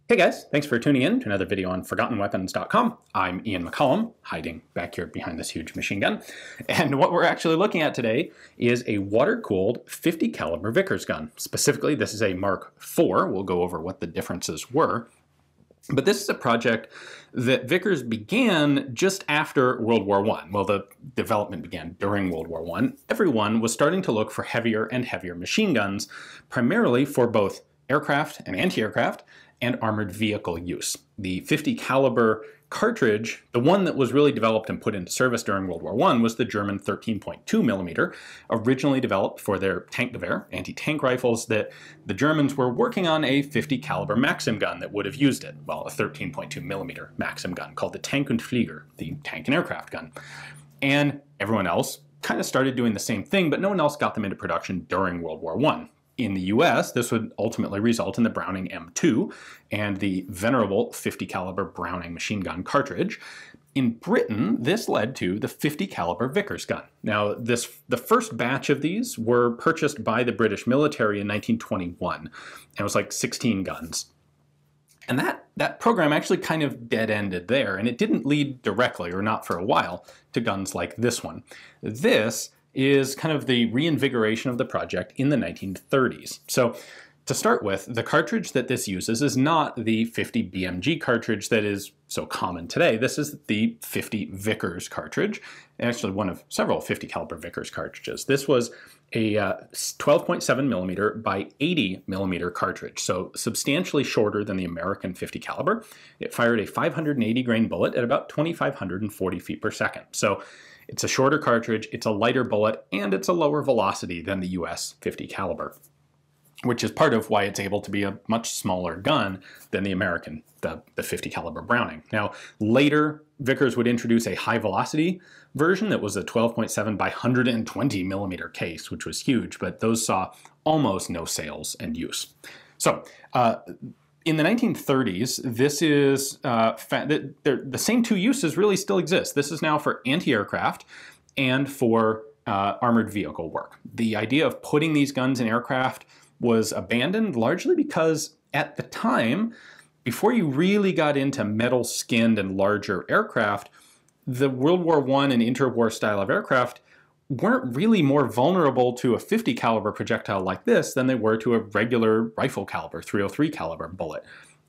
Hey guys, thanks for tuning in to another video on ForgottenWeapons.com. I'm Ian McCollum, hiding back here behind this huge machine gun. And what we're actually looking at today is a water-cooled 50 caliber Vickers gun. Specifically, this is a Mark IV. We'll go over what the differences were. But this is a project that Vickers began just after World War I. Well, the development began during World War I. Everyone was starting to look for heavier and heavier machine guns, primarily for both aircraft and anti-aircraft and armored vehicle use. The 50 caliber cartridge, the one that was really developed and put into service during World War I, was the German 13.2 millimeter, originally developed for their Tankgewehr, anti-tank rifles, that the Germans were working on a 50 caliber Maxim gun that would have used it. Well, a 13.2 millimeter Maxim gun called the Tank und Flieger, the tank and aircraft gun. And everyone else kind of started doing the same thing, but no one else got them into production during World War I. In the US, this would ultimately result in the Browning M2 and the venerable 50 caliber Browning machine gun cartridge. In Britain, this led to the 50 caliber Vickers gun. Now, the first batch of these were purchased by the British military in 1921, and it was like 16 guns. And that program actually kind of dead-ended there, and it didn't lead directly, or not for a while, to guns like this one. This is kind of the reinvigoration of the project in the 1930s. So to start with, the cartridge that this uses is not the 50 BMG cartridge that is so common today. This is the 50 Vickers cartridge, actually one of several 50 caliber Vickers cartridges. This was a 12.7 millimeter by 80 millimeter cartridge, so substantially shorter than the American 50 caliber. It fired a 580 grain bullet at about 2,540 feet per second. So it's a shorter cartridge, it's a lighter bullet, and it's a lower velocity than the US 50 caliber, which is part of why it's able to be a much smaller gun than the American, the 50 caliber Browning. Now, later, Vickers would introduce a high velocity version that was a 12.7 by 120 millimeter case, which was huge, but those saw almost no sales and use. So, in the 1930s, this is the same two uses really still exist. This is now for anti-aircraft and for armored vehicle work. The idea of putting these guns in aircraft was abandoned largely because at the time, before you really got into metal-skinned and larger aircraft, the World War I and interwar style of aircraft weren't really more vulnerable to a 50 caliber projectile like this than they were to a regular rifle caliber, 303 caliber bullet.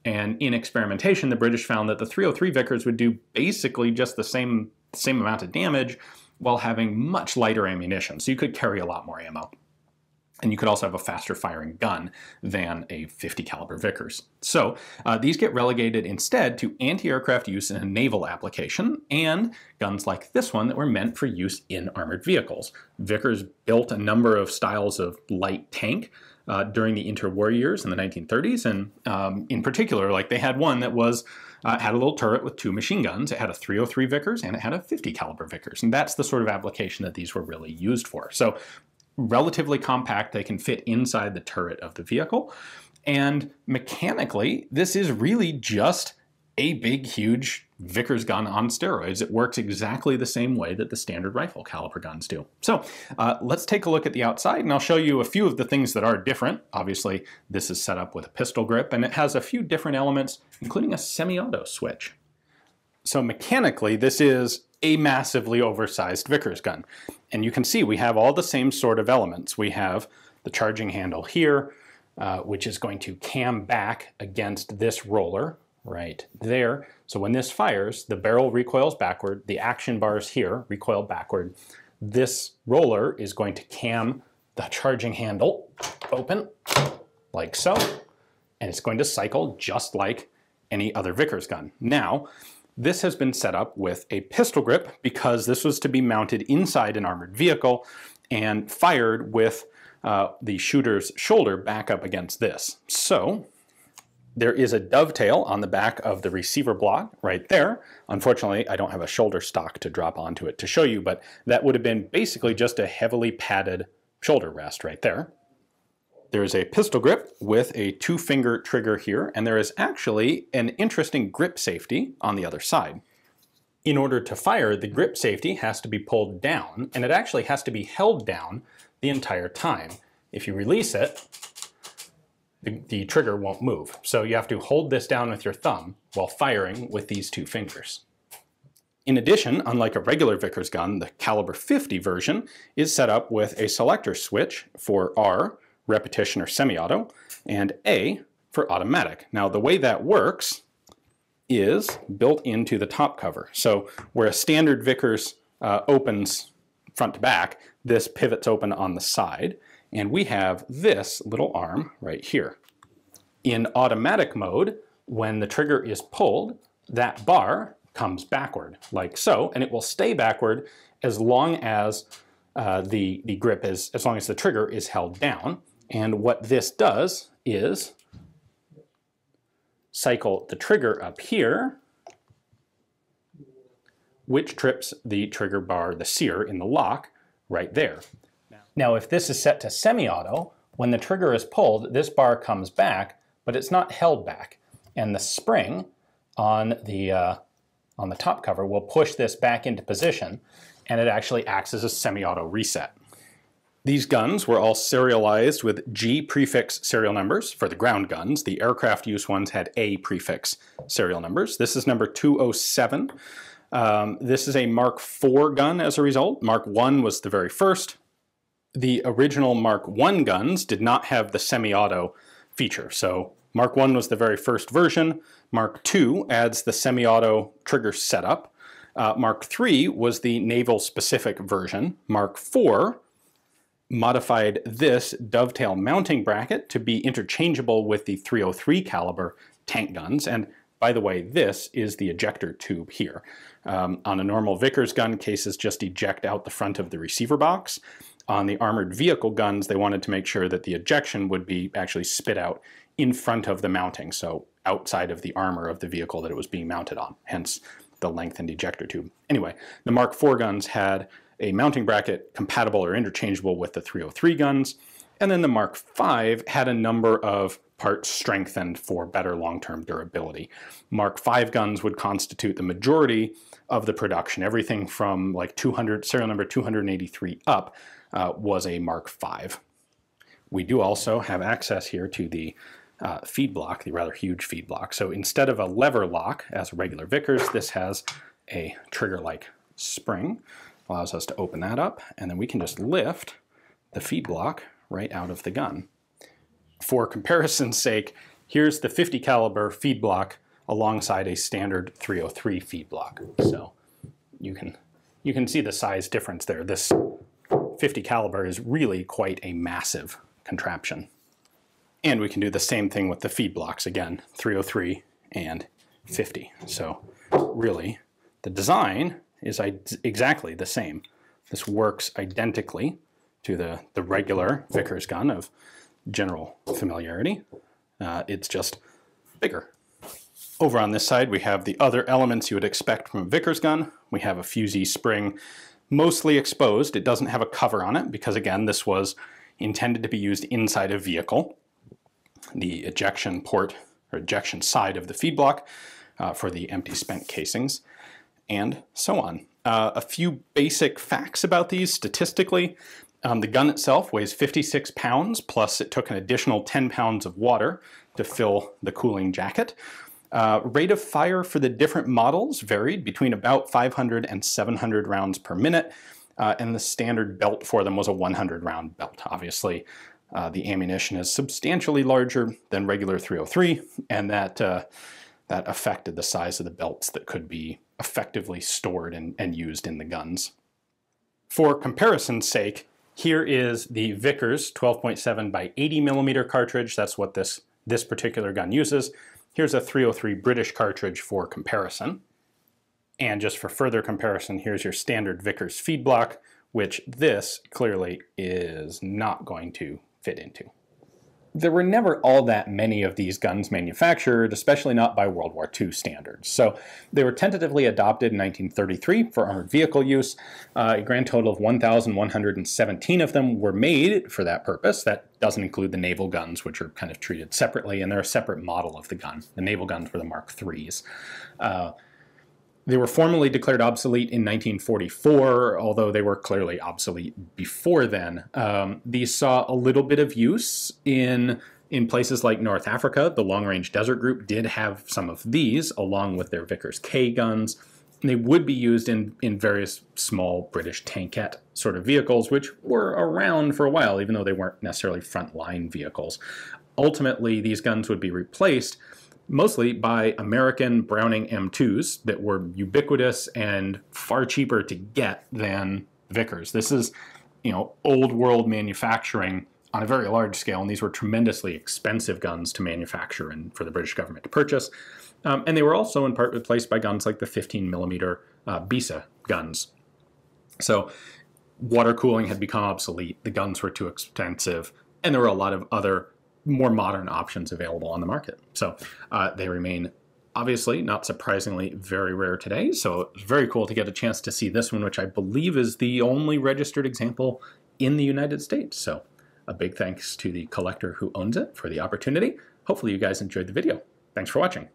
And in experimentation, the British found that the 303 Vickers would do basically just the same amount of damage while having much lighter ammunition. So you could carry a lot more ammo. And you could also have a faster firing gun than a 50 caliber Vickers. So these get relegated instead to anti-aircraft use in a naval application and guns like this one that were meant for use in armored vehicles. Vickers built a number of styles of light tank during the interwar years in the 1930s, and in particular, like they had one that was had a little turret with two machine guns. It had a 303 Vickers and it had a 50 caliber Vickers, and that's the sort of application that these were really used for. So relatively compact, they can fit inside the turret of the vehicle, and mechanically, this is really just a big, huge Vickers gun on steroids. It works exactly the same way that the standard rifle caliber guns do. So let's take a look at the outside, and I'll show you a few of the things that are different. Obviously, this is set up with a pistol grip, and it has a few different elements, including a semi-auto switch. So mechanically, this is a massively oversized Vickers gun. And you can see we have all the same sort of elements. We have the charging handle here, which is going to cam back against this roller right there. So when this fires, the barrel recoils backward, the action bars here recoil backward. This roller is going to cam the charging handle open, like so, and it's going to cycle just like any other Vickers gun. Now, this has been set up with a pistol grip because this was to be mounted inside an armored vehicle and fired with the shooter's shoulder back up against this. So there is a dovetail on the back of the receiver block right there. Unfortunately, I don't have a shoulder stock to drop onto it to show you, but that would have been basically just a heavily padded shoulder rest right there. There is a pistol grip with a 2-finger trigger here, and there is actually an interesting grip safety on the other side. In order to fire, the grip safety has to be pulled down, and it actually has to be held down the entire time. If you release it, the trigger won't move. So you have to hold this down with your thumb while firing with these two fingers. In addition, unlike a regular Vickers gun, the caliber 50 version is set up with a selector switch for R, repetition or semi-auto, and A for automatic. Now the way that works is built into the top cover. So where a standard Vickers opens front to back, this pivots open on the side, and we have this little arm right here. In automatic mode, when the trigger is pulled, that bar comes backward, like so, and it will stay backward as long as the grip is, as long as the trigger is held down. And what this does is cycle the trigger up here, which trips the trigger bar, the sear in the lock, right there. Now, if this is set to semi-auto, when the trigger is pulled, this bar comes back, but it's not held back. And the spring on the top cover will push this back into position, and it actually acts as a semi-auto reset. These guns were all serialized with G prefix serial numbers for the ground guns. The aircraft use ones had A prefix serial numbers. This is number 207. This is a Mark IV gun as a result. Mark I was the very first. The original Mark I guns did not have the semi-auto feature. So Mark I was the very first version. Mark II adds the semi-auto trigger setup. Mark III was the naval-specific version. Mark IV modified this dovetail mounting bracket to be interchangeable with the .303 caliber tank guns. And by the way, this is the ejector tube here. On a normal Vickers gun, cases just eject out the front of the receiver box. On the armored vehicle guns, they wanted to make sure that the ejection would be actually spit out in front of the mounting, so outside of the armor of the vehicle that it was being mounted on, hence the lengthened ejector tube. Anyway, the Mark IV guns had a mounting bracket compatible or interchangeable with the .303 guns, and then the Mark V had a number of parts strengthened for better long-term durability. Mark V guns would constitute the majority of the production. Everything from like serial number 283 up was a Mark V. We do also have access here to the feed block, the rather huge feed block. So instead of a lever lock as a regular Vickers, this has a trigger-like spring. Allows us to open that up, and then we can just lift the feed block right out of the gun. For comparison's sake, here's the 50 caliber feed block alongside a standard .303 feed block. So you can see the size difference there. This 50 caliber is really quite a massive contraption. And we can do the same thing with the feed blocks again, .303 and 50. So really, the design is exactly the same. This works identically to the regular Vickers gun of general familiarity. It's just bigger. Over on this side, we have the other elements you would expect from a Vickers gun. We have a fusee spring, mostly exposed. It doesn't have a cover on it because, again, this was intended to be used inside a vehicle. The ejection port or ejection side of the feed block for the empty spent casings, and so on. A few basic facts about these statistically. The gun itself weighs 56 pounds, plus it took an additional 10 pounds of water to fill the cooling jacket. Rate of fire for the different models varied between about 500 and 700 rounds per minute, and the standard belt for them was a 100-round belt. Obviously, the ammunition is substantially larger than regular .303, and that affected the size of the belts that could be effectively stored and used in the guns. For comparison's sake, here is the Vickers 12.7 by 80 millimeter cartridge. That's what this particular gun uses. Here's a .303 British cartridge for comparison. And just for further comparison, here's your standard Vickers feed block, which this clearly is not going to fit into. There were never all that many of these guns manufactured, especially not by World War II standards. So they were tentatively adopted in 1933 for armored vehicle use. A grand total of 1,117 of them were made for that purpose. That doesn't include the naval guns, which are kind of treated separately, and they're a separate model of the gun. The naval guns were the Mark IIIs. They were formally declared obsolete in 1944, although they were clearly obsolete before then. These saw a little bit of use in In places like North Africa, the Long Range Desert Group did have some of these, along with their Vickers K guns. And they would be used in various small British tankette sort of vehicles, which were around for a while, even though they weren't necessarily frontline vehicles. Ultimately, these guns would be replaced mostly by American Browning M2s that were ubiquitous and far cheaper to get than Vickers. This is, old world manufacturing on a very large scale, and these were tremendously expensive guns to manufacture and for the British government to purchase. And they were also in part replaced by guns like the 15mm Bisa guns. So water cooling had become obsolete, the guns were too expensive, and there were a lot of other more modern options available on the market. So they remain, obviously, not surprisingly, very rare today. So it's very cool to get a chance to see this one, which I believe is the only registered example in the United States. So a big thanks to the collector who owns it for the opportunity. Hopefully you guys enjoyed the video. Thanks for watching.